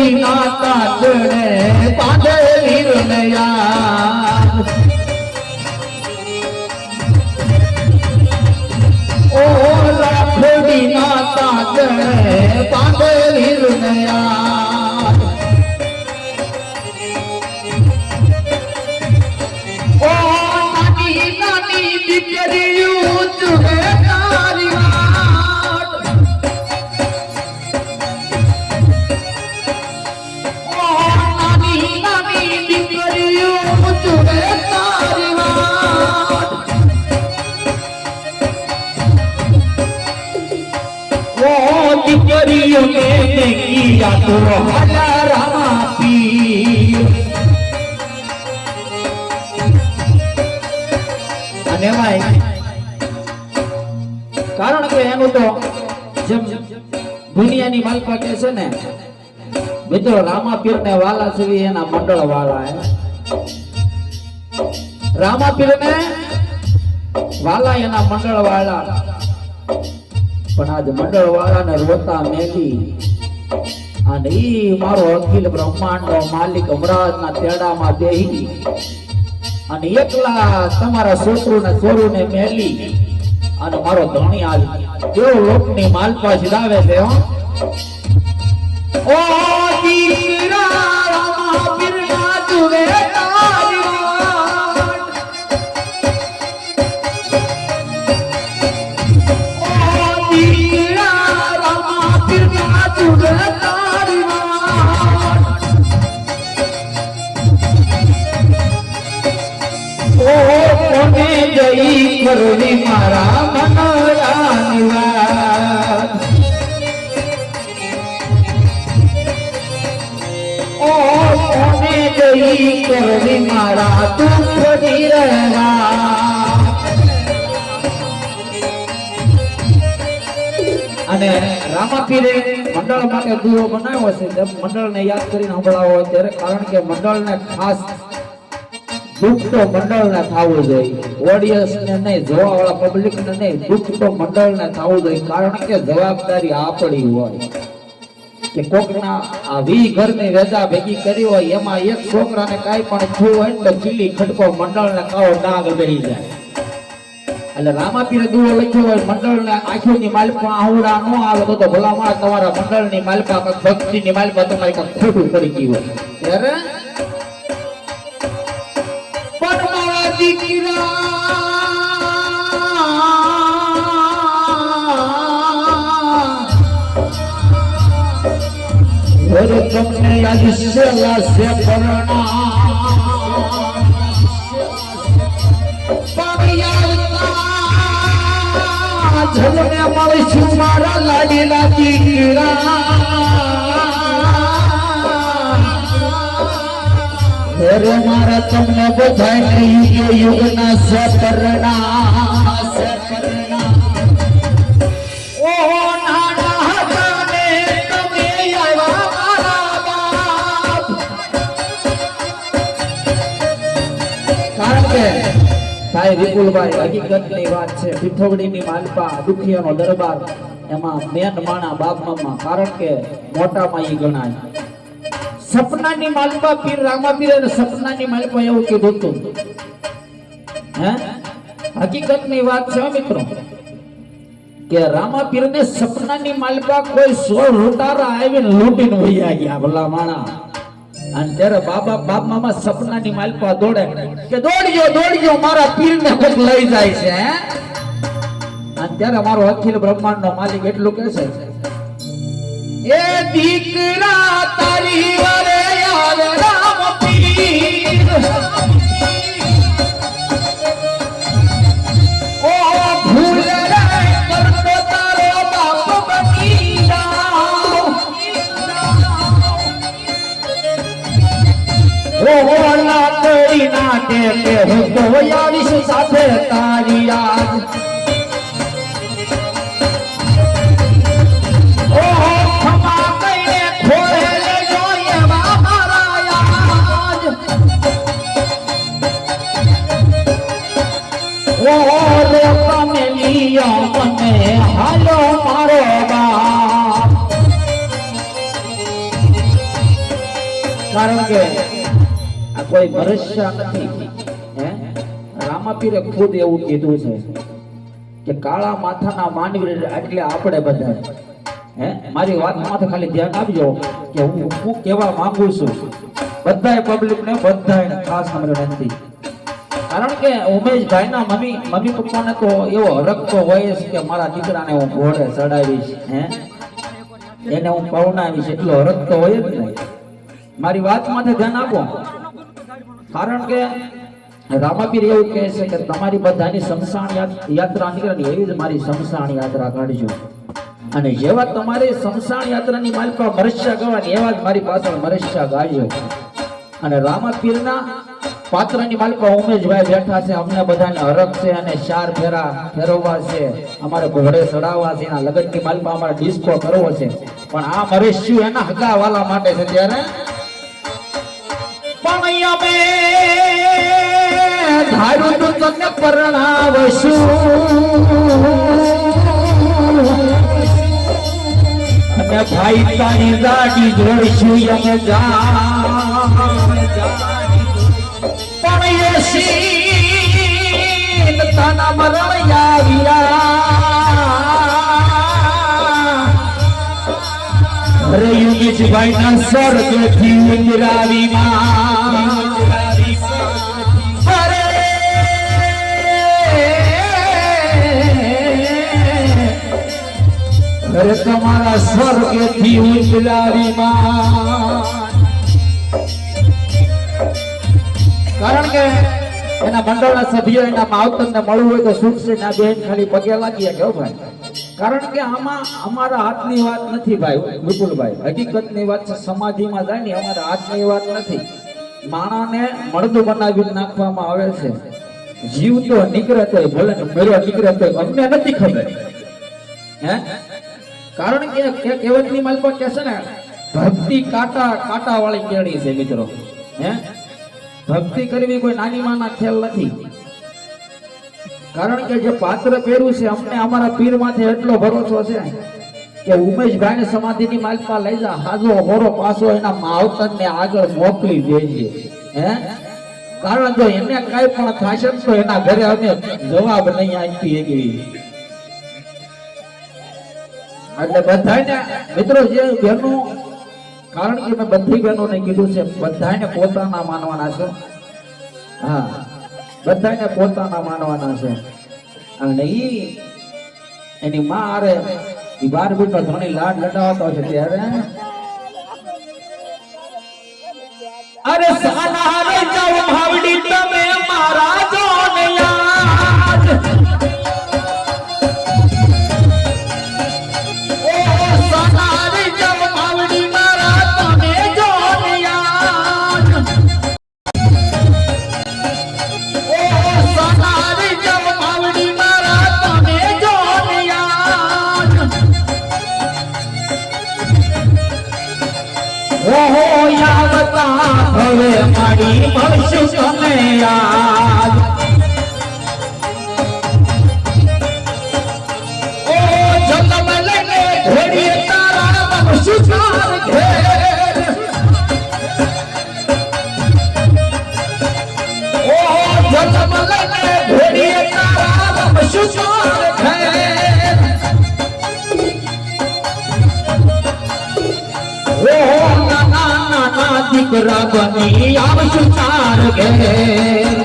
લાખોડી ના તાતણે બાંધે વીરને યાદ ઓ લાખોડી ના તાતણે બાંધે વીરને યાદ ઓ નાની નાની દીકરીઓ તુમે તારી દીકરીઓ ને કિયા તો હલા રામા પીર અને ભાઈ કારણ કે એનું તો જેમ દુનિયાની માલપા કે છે ને મિત્રો રામા પીર ને વાલા છે એના મંડળ વાળા રામા પીર ને વાલા એના મંડળ વાળા પણ આજ મંડળ વાળાને રોતા મેલી અને ઈ મારો અખિલ બ્રહ્માંડ નો માલિક અમરાજ ના તેડામાં બેહી અને એકલા તમારા છોકરુને ચોરુને મેલી અને મારો ધણી આજ કેવો લોકની માલપા સિધાવે છે હો ઓ દીકરા રામા પીર ના તુવે તારી કરવી મારા મનરાની વાત ઓ કોને જઈ કરવી મારા દુઃખ નિરવા અને રામા પીરે મંડળ માટે દુઓ બનાવ્યો છે મંડળને યાદ કરીને સંભળાવો ત્યારે કારણ કે મંડળને ખાસ દુઃખ તો મંડળને થવું જોઈએ ઓડિયન્સ ને નહીં જોવા વાળા પબ્લિક ને નહીં દુઃખ તો મંડળને થવું જોઈએ કારણ કે જવાબદારી આપણી હોય કે કોકના આ 20 ઘરની રજા ભેગી કરી હોય એમાં એક છોકરાને કાંઈ પણ થયું હોય તો ચીલી ખટકો મંડળને કાવો ડાઘ બેહી જાય એટલે રામા પીરે દુઓ લખ્યો હોય મંડળને આંખોની માલપા આવડા ન આવે તો ભલામણ તમારા મંડળની માલપા ભક્તિની માલપા તમારી કાંઈક ખોટું કરી ગયું હોય ત્યારે દીકરા તમને યાદ સેલા સે પરણા જમને મળીશું મારા લાડીલા દીકરા રે મારા તમને બધાય યુગના સપરણા ઓ નાના હતા ને તમે આવ્યા મારા બાપ કારણ કે ભાઈ વિપુલભાઈ હકીકતની વાત છે પીઠોગડીની માલપા દુખિયાનો દરબાર એમાં મેન માણા બાપ મામા કારણ કે મોટામાં ઈ ગણાય સપનાની માલપા પીર રામા પીર અને સપનાની માલપા એવું કીધું હતું હે હકીકતની વાત છે મિત્રો કે રામા પીર ને સપનાની માલપા કોઈ 16 લૂંટારા આવીને લૂંટીને વયા ગયા ભલા માણા અને ત્યારે બાપ મામા સપનાની માલપા દોડે કે દોડજો મારા પીર ને કોક લઈ જાય છે હે અને ત્યારે મારો અખિલ બ્રહ્માંડ નો માલિક એટલું કહે છે એ દીકરા તારી વારે યાદ રામ પીર ઓ ભૂલ રે કરતો તારો બાપ બની જાઓ ઓ ના તરી ના કે હું તો આવીશ સાથે તારી યાદ મને હાલો મારો બાપ કારણ કે આ કોઈ ભરોસા નથી હે રામાપીરે ખુદ એવું કીધું છે કે કાળા માથાના માનવી એટલે આપણે બધા હે મારી વાતમાં ખાલી ધ્યાન આપજો કે હું કેવા માંગુ છું બધાય પબ્લિક ને બધાય ખાસ અમારે વિનંતી કારણ કે ઉમેશભાઈના મમ્મી પપ્પાને તો એવો હરખ તો હોય છે કે મારા દીકરાને હું ઘોડે ચડાવીશ હે એને હું પવનાવીશ એટલો હરખ તો હોય જ નહીં મારી વાતમાંથી ધ્યાન આપો કારણ કે રામાપીર એવું કહે છે કે તમારી બધાની શમશાન યાત્રા નીકળે એવી જ મારી શમશાન યાત્રા કાઢજો અને જેવા તમારી શમશાન યાત્રાની માલિકા મરસ્યા ગાવાની એવા જ મારી પાછળ મરસ્યા ગાજો અને રામાપીરના પાત્રની માલિકા ઉમેશભાઈ બેઠા છે અમને બધાને હરખ છે અને 4 ફેરા ફેરવવા છે અમારે ઘોડે ચડાવવા છે એના લગનની માલિકા અમારે ડિસ્કો કરવો છે પણ આ મરસ્યું એના હગા વાલા માટે છે ત્યારે પણ અમે ધારું તો તને પરણાવશું અને ભાઈ તારી ગાડી જોઈશું અમે પણ એ સીન તાના મરણ આવ્યા રયુગીશભાઈ ના સ્વર્ગથી ઉંદરાવી અરે તમારા સ્વર્ગથી ઉંદરાવી કારણ કે એના મંડળના સભ્યો એના માવતરને મળવું હોય તો સુખ છે ના બેન ખાલી પગે લાગીએ કે ભાઈ કારણ કે આમાં અમારા હાથની વાત નથી ભાઈ વિપુલભાઈ હકીકતની વાત છે સમાધિમાં જાય ને અમારા હાથની વાત નથી માણાને મળદું બનાવી નાખવામાં આવે છે જીવ તો નીકળે તો ભલે મેળો નીકળે તો અમને નથી ખબર હે કારણ કે કહેવતની માલકો કહે છે ને ભક્તિ કાંટા વાળી કેળી છે મિત્રો હે ભક્તિ કરવી કોઈ નાની માના ખેલ નથી કારણ કે જે પાત્ર પહેર્યું છે અમને અમારા પીર માંથી એટલો ભરોસો છે કે ઉમેશભાઈ ને સમાધિની માલિકા લઈ જા હાજો હોરો પાછો એના માવતર ને આગળ મોકલી દેજે હે કારણ જો એને કઈ પણ થશે તો એના ઘરે અમે જવાબ નહીં આપી શકીએ એટલે બધાને મિત્રો જે બહેનો કારણ કે મેં બધી બહેનોને કીધું છે બધાને પોતાના માનવાના છે હા બધાને પોતાના માનવાના છે અને એની માં આરે ઈ 12 બીટનો ધણી લાડ લડાવતો છે ત્યારે અરે સાના રે જાવ ભાવડી તમે મારા જોને યાદ ઓ સાના રે જાવ ભાવડી મારા તમે જોને યાદ ઓ સાના રે જાવ ભાવડી મારા તમે જોને યાદ ઓહો યાવતા હવે મારી મળશું તમે યાદ ઓ જન્મ લઈને ઘોડીએ તારા મળશું ચાર ઘેર ઓ જન્મ લઈને ઘોડીએ તારા મળશું ચાર ઘેર ઓ નાના દીકરા બની આવશું ચાર ઘેર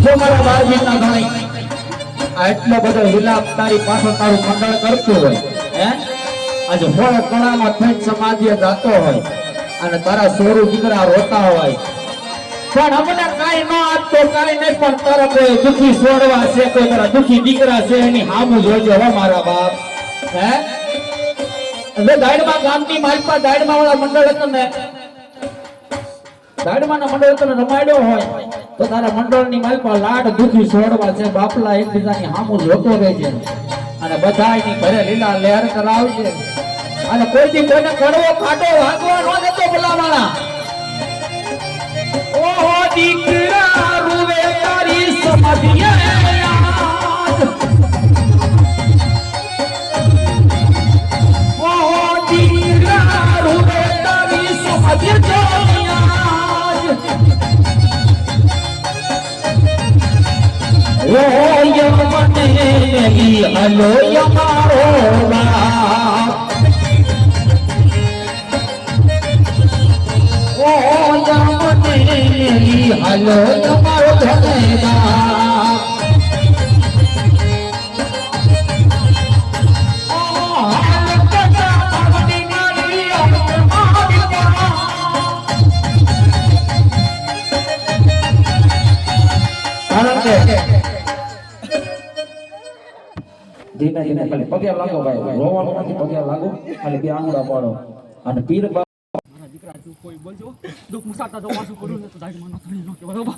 જો મારા બાળજીના ઘણી આટલો બધો વિલાપ તારી પાછળ તારું મંડળ કરતું હોય હે આજે હોળ કણામાં થઈ સમાધિએ જાતો હોય અને તારા સોરું દીકરા રોતા હોય પણ અમને કાઈ ન આપતો કાઈ નહીં પણ તારા કોઈ દુખી છોડવા છે કોઈ તારા દુખી દીકરા છે એની હામું જોજો હો મારા બાપ હે હવે દાડમાં ગામની માલપા દાડમાં વાળા મંડળ હતો ને દાડમાંના મંડળ તને રમાડ્યો હોય તો તારા મંડળની માલપા લાડ દુખી છોડવા છે બાપલા એકબીજાની હામું જોતો રહેજે અને બધાયની ઘરે લીલા લહેર કરાવજે અને કોઈ દી કોઈને કડવો કાટો વાગવા ન દેતો ભલાવાળા ઓહો દીકરા રૂવે તારી સમાધિએ યાદ ઓહો દીકરા નેલી હલો અમારો બાપ ઓ યમને નેલી હલો અમારો ધને બાપ ધીમે ધીમે ખાલી પગે લાગો ભાઈ રોવાનું નથી પગે લાગો ખાલી બે આંગળા પાડો અને પીર મારા દીકરા તું કોઈ બોલજો દુઃખ મુસાતા જો પાછું કરું ને તો દાઈ મને થણી ન કે બરોબર